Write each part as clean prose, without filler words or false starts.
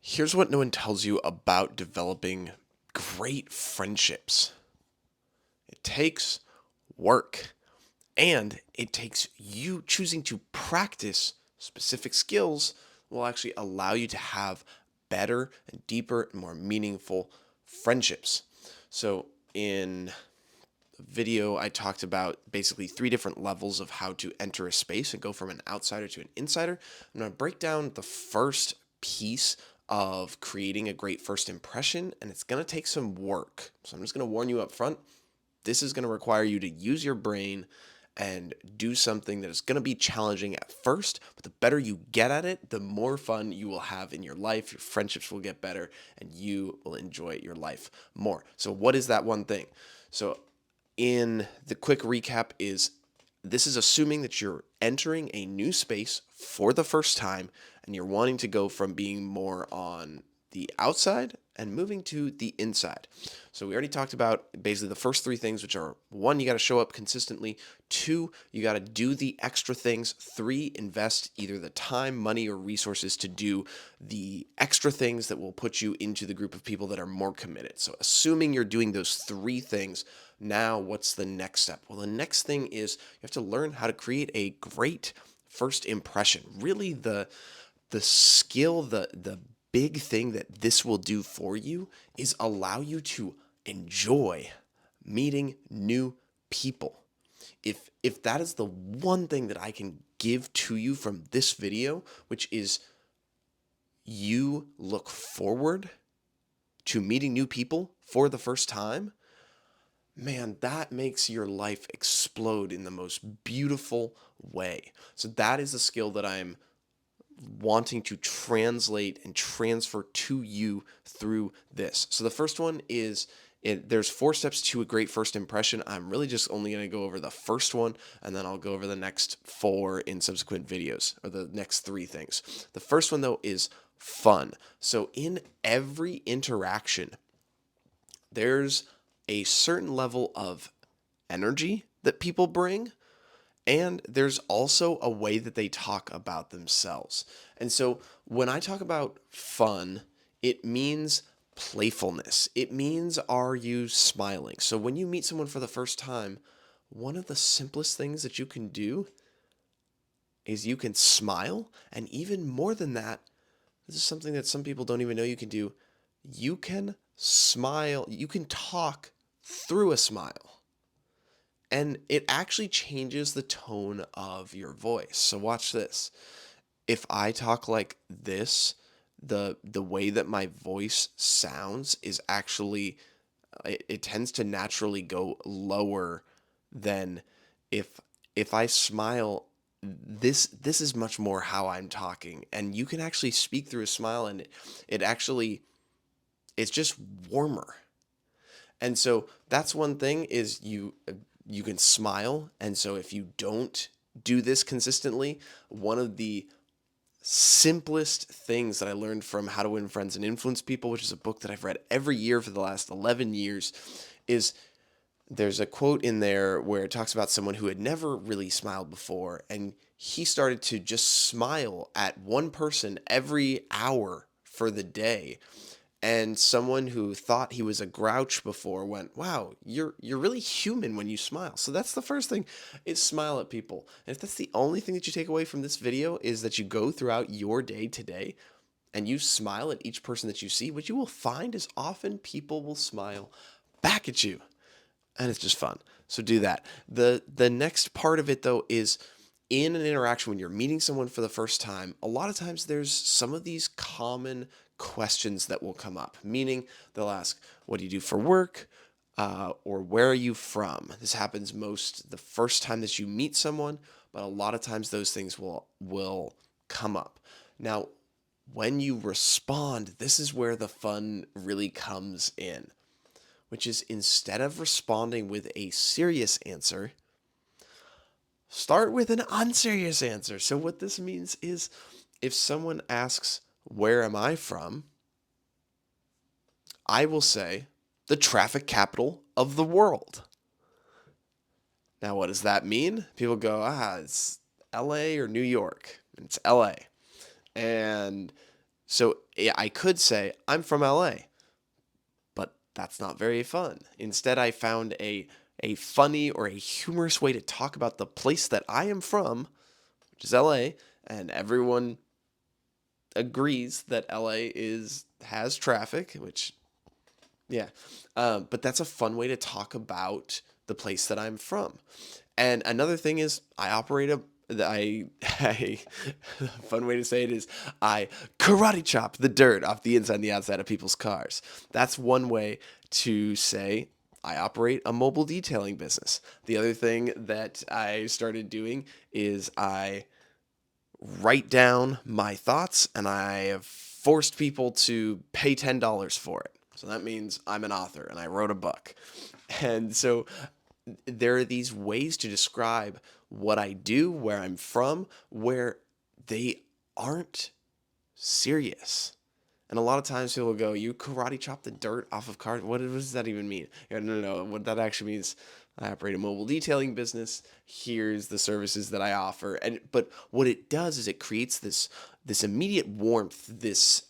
Here's what no one tells you about developing great friendships. It takes work, and it takes you choosing to practice specific skills will actually allow you to have better and deeper and more meaningful friendships. So, in the video, I talked about basically three different levels of how to enter a space and go from an outsider to an insider. I'm going to break down the first piece of creating a great first impression, and it's going to take some work. So I'm just going to warn you up front. This is going to require you to use your brain and do something that is going to be challenging at first, but the better you get at it, the more fun you will have in your life. Your friendships will get better, and you will enjoy your life more. So, what is that one thing? So, in the quick recap is this is assuming that you're entering a new space for the first time and you're wanting to go from being more on the outside and moving to the inside. So we already talked about basically the first three things, which are one, you got to show up consistently. Two, you got to do the extra things. Three, invest either the time, money, or resources to do the extra things that will put you into the group of people that are more committed. So assuming you're doing those three things, now what's the next step? Well, the next thing is you have to learn how to create a great first impression. Really the skill, the big thing that this will do for you is allow you to enjoy meeting new people. If that is the one thing that I can give to you from this video, which is you look forward to meeting new people for the first time, man, that makes your life explode in the most beautiful way. So that is a skill that I'm wanting to translate and transfer to you through this. So the first one is there's four steps to a great first impression. I'm really just only going to go over the first one, and then I'll go over the next four in subsequent videos, or the next three things. The first one, though, is fun. So in every interaction, there's a certain level of energy that people bring, and there's also a way that they talk about themselves. And so when I talk about fun, it means playfulness. It means, are you smiling? So when you meet someone for the first time, one of the simplest things that you can do is you can smile. And even more than that, this is something that some people don't even know you can do. You can smile, you can talk through a smile. And it actually changes the tone of your voice. So watch this. If I talk like this, the way that my voice sounds is actually it tends to naturally go lower than if if I smile. This is much more how I'm talking, and you can actually speak through a smile, and it actually it's just warmer. And so that's one thing is you can smile. And so if you don't do this consistently, one of the simplest things that I learned from How to Win Friends and Influence People, which is a book that I've read every year for the last 11 years, is there's a quote in there where it talks about someone who had never really smiled before, and he started to just smile at one person every hour for the day. And someone who thought he was a grouch before went, "Wow, you're really human when you smile." So that's the first thing, is smile at people. And if that's the only thing that you take away from this video, is that you go throughout your day today and you smile at each person that you see, what you will find is often people will smile back at you, and it's just fun. So do that. The next part of it, though, is in an interaction when you're meeting someone for the first time. A lot of times there's some of these common questions that will come up, meaning they'll ask, "What do you do for work?" Or "Where are you from?" This happens most the first time that you meet someone, but a lot of times those things will come up. Now, when you respond, this is where the fun really comes in, which is, instead of responding with a serious answer, start with an unserious answer. So, what this means is, if someone asks, "Where am I from?" I will say, "The traffic capital of the world." Now, what does that mean? People go, "It's LA or New York." And it's LA. And So I could say, I'm from LA, but that's not very fun. Instead, I found a funny or a humorous way to talk about the place that I am from, which is LA, and everyone agrees that LA has traffic, which yeah, but that's a fun way to talk about the place that I'm from. And another thing is, I operate a I fun way to say it is I karate chop the dirt off the inside and the outside of people's cars. That's one way to say I operate a mobile detailing business. The other thing that I started doing is I write down my thoughts, and I have forced people to pay $10 for it. So that means I'm an author and I wrote a book. And so there are these ways to describe what I do, where I'm from, where they aren't serious. And a lot of times people will go, "You karate chop the dirt off of cars? What does that even mean?" No. What that actually means, I operate a mobile detailing business. Here's the services that I offer. And but what it does is it creates this immediate warmth, this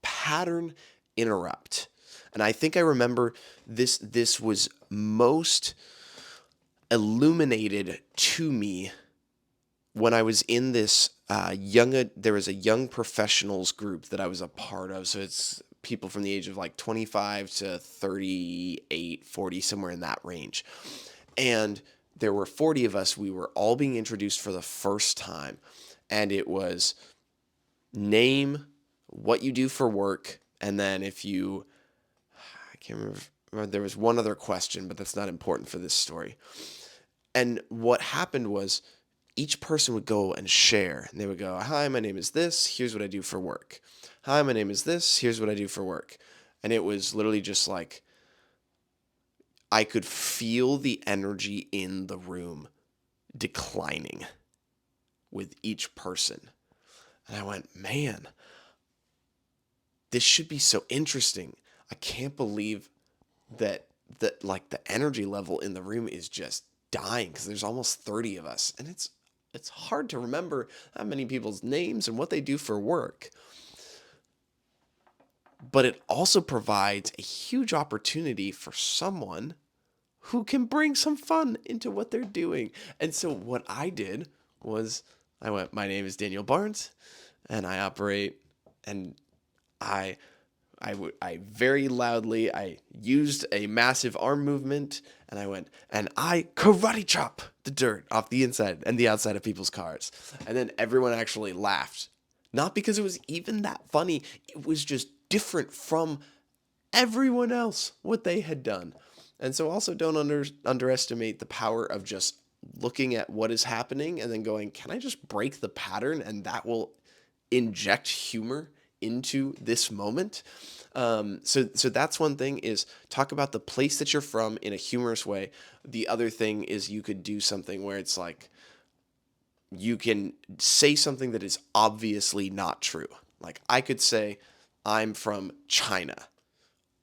pattern interrupt. And I think I remember this was most illuminated to me when I was in this there was a young professionals group that I was a part of. So it's people from the age of like 25 to 38, 40, somewhere in that range. And there were 40 of us. We were all being introduced for the first time. And it was name, what you do for work, and then I can't remember, there was one other question, but that's not important for this story. And what happened was each person would go and share. And they would go, "Hi, my name is this. Here's what I do for work. Hi, my name is this. Here's what I do for work." And it was literally just like I could feel the energy in the room declining with each person. And I went, "Man, this should be so interesting. I can't believe that like the energy level in the room is just dying because there's almost 30 of us, and it's hard to remember that many people's names and what they do for work. But it also provides a huge opportunity for someone who can bring some fun into what they're doing. And so what I did was I went, "My name is Daniel Barnes, and I operate," and I I very loudly, I used a massive arm movement, and I went, "And I karate chop the dirt off the inside and the outside of people's cars." And then everyone actually laughed. Not because it was even that funny, it was just different from everyone else what they had done. And so also don't underestimate the power of just looking at what is happening and then going, "Can I just break the pattern?" And that will inject humor into this moment. So that's one thing, is talk about the place that you're from in a humorous way. The other thing is you could do something where it's like you can say something that is obviously not true. Like I could say, "I'm from China."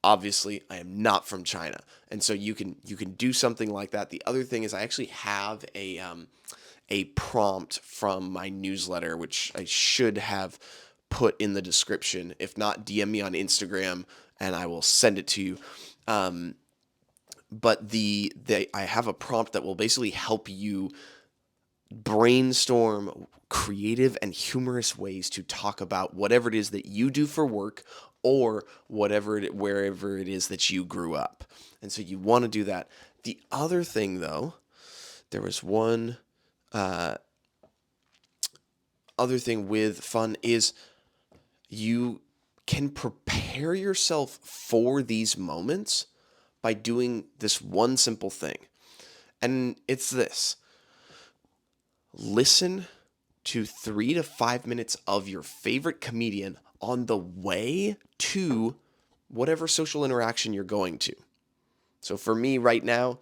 Obviously, I am not from China, and so you can do something like that. The other thing is I actually have a prompt from my newsletter, which I should have put in the description. If not, DM me on Instagram and I will send it to you. But I have a prompt that will basically help you brainstorm creative and humorous ways to talk about whatever it is that you do for work, or wherever it is that you grew up. And so you want to do that. The other thing, though, there was one other thing with fun is you can prepare yourself for these moments by doing this one simple thing. And it's this: listen to 3 to 5 minutes of your favorite comedian on the way to whatever social interaction you're going to. So for me right now,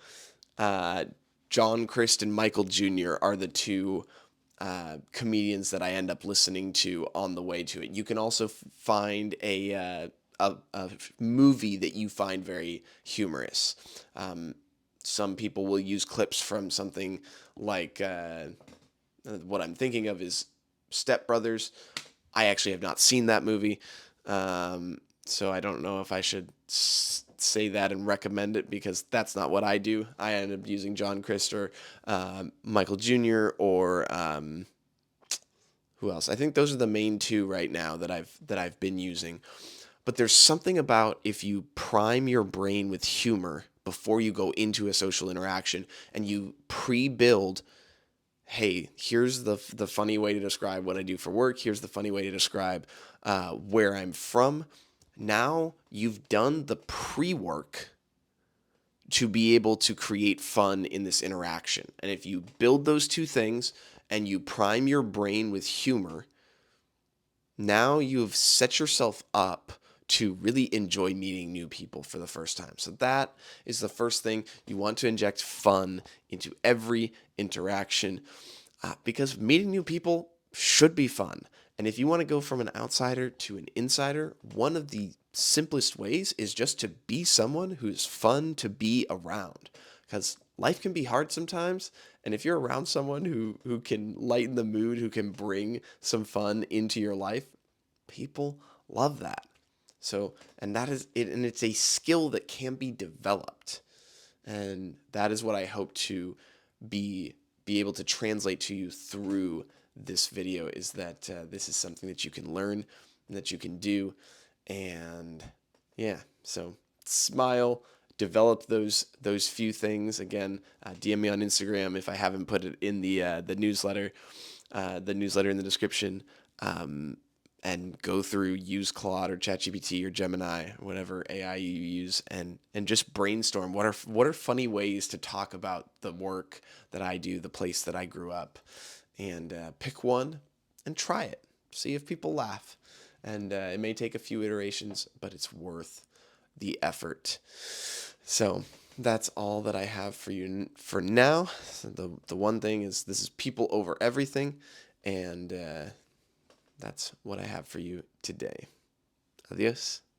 John Crist and Michael Jr. are the two comedians that I end up listening to on the way to it. You can also find a movie that you find very humorous. Some people will use clips from something like what I'm thinking of is Step Brothers. I actually have not seen that movie, so I don't know if I should say that and recommend it, because that's not what I do. I end up using John Crist or Michael Jr. or who else? I think those are the main two right now that I've been using. But there's something about if you prime your brain with humor before you go into a social interaction and you pre-build, hey, here's the funny way to describe what I do for work. Here's the funny way to describe where I'm from. Now you've done the pre-work to be able to create fun in this interaction. And if you build those two things and you prime your brain with humor, now you've set yourself up to really enjoy meeting new people for the first time. So that is the first thing. You want to inject fun into every interaction, because meeting new people should be fun. And if you want to go from an outsider to an insider, one of the simplest ways is just to be someone who's fun to be around. Because life can be hard sometimes, and if you're around someone who can lighten the mood, who can bring some fun into your life, people love that. So, and that is it, and it's a skill that can be developed. And that is what I hope to be able to translate to you through this video, is that this is something that you can learn and that you can do. And yeah, so smile, develop those few things. Again, DM me on Instagram if I haven't put it in the newsletter in the description. And go through, use Claude or ChatGPT or Gemini, whatever AI you use, and just brainstorm what are funny ways to talk about the work that I do, the place that I grew up, and pick one and try it. See if people laugh, and it may take a few iterations, but it's worth the effort. So that's all that I have for you for now. So the one thing is, this is people over everything, and that's what I have for you today. Adios.